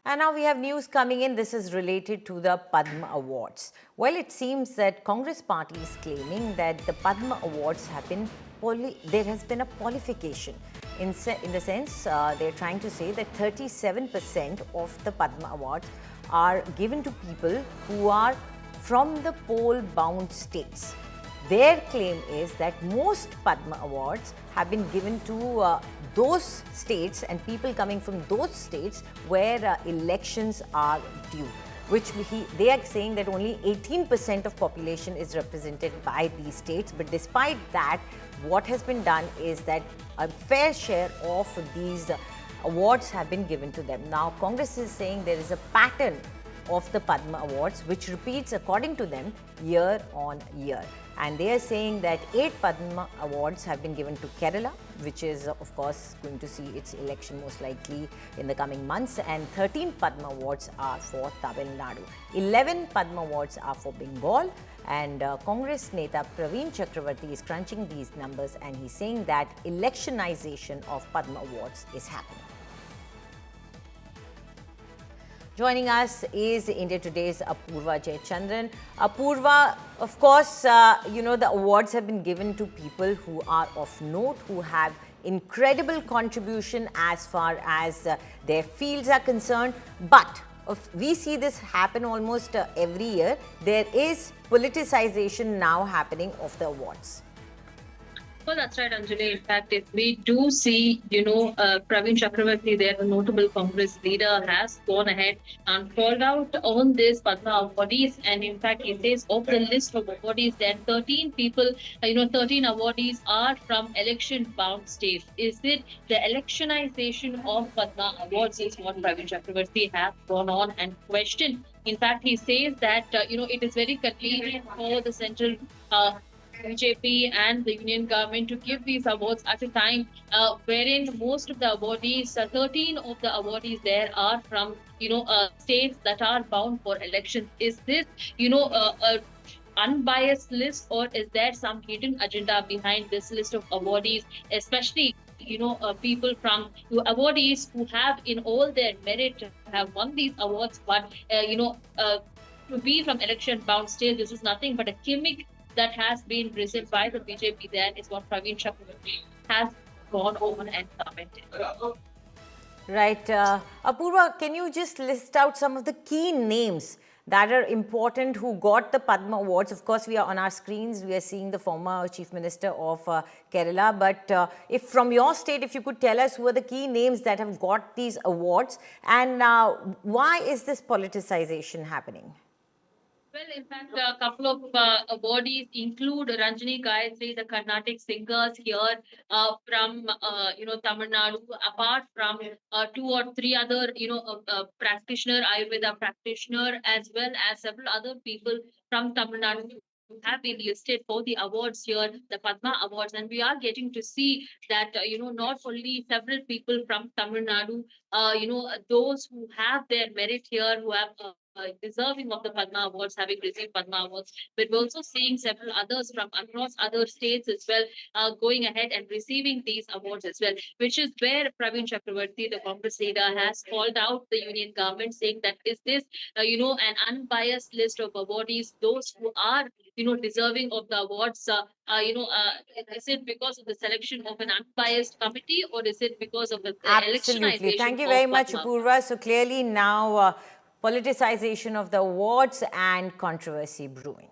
And now we have news coming in. This is related to the Padma Awards. Well, it seems that Congress party is claiming that the Padma Awards have been there has been a qualification. In the sense, they're trying to say that 37% of the Padma Awards are given to people who are from the poll-bound states. Their claim is that most Padma Awards have been given to those states and people coming from those states where elections are due, which they are saying that only 18% of population is represented by these states. But despite that, what has been done is that a fair share of these awards have been given to them. Now, Congress is saying there is a pattern of the Padma Awards, which repeats according to them year on year. And they are saying that 8 Padma Awards have been given to Kerala, which is of course going to see its election most likely in the coming months, and 13 Padma Awards are for Tamil Nadu. 11 Padma Awards are for Bengal, and Congress Neta Praveen Chakravarti is crunching these numbers, and he's saying that electionization of Padma Awards is happening. Joining us is India Today's Apurva Jayachandran. Apurva, of course, the awards have been given to people who are of note, who have incredible contribution as far as their fields are concerned. But we see this happen almost every year. There is politicization now happening of the awards. Well, that's right, Anjali. In fact, if we do see, Praveen Chakravarti there, the notable Congress leader, has gone ahead and called out on this Padma awardees. And in fact, he says of the list of awardees, that 13 people, 13 awardees are from election-bound states. Is it the electionization of Padma awards is what Praveen Chakravarti has gone on and questioned. In fact, he says that, it is very convenient for the central BJP and the union government to give these awards at a time wherein most of the awardees, 13 of the awardees there are from, states that are bound for elections. Is this, a unbiased list, or is there some hidden agenda behind this list of awardees, especially people from awardees who have in all their merit have won these awards, but to be from election bound states, this is nothing but a gimmick that has been risen by the BJP there, is what Praveen Chakravarti has gone on and commented. Right. Apurva, can you just list out some of the key names that are important who got the Padma Awards? Of course, we are on our screens. We are seeing the former Chief Minister of Kerala. But if from your state, if you could tell us who are the key names that have got these awards, and why is this politicization happening? Well, in fact, a couple of awardees include Ranjini Gayatri, the Carnatic singers here from Tamil Nadu. Apart from 2 or 3 other practitioner, Ayurveda practitioner, as well as several other people from Tamil Nadu have been listed for the awards here, the Padma Awards, and we are getting to see that not only several people from Tamil Nadu, those who have their merit here, who have deserving of the Padma Awards, having received Padma Awards, but we're also seeing several others from across other states as well, going ahead and receiving these awards as well, which is where Praveen Chakravarti, the Congress leader, has called out the union government, saying that is this, an unbiased list of awardees, those who are, deserving of the awards, is it because of the selection of an unbiased committee, or is it because of the Absolutely. electionization? Thank you very much, Apurva. So clearly now politicization of the awards and controversy brewing.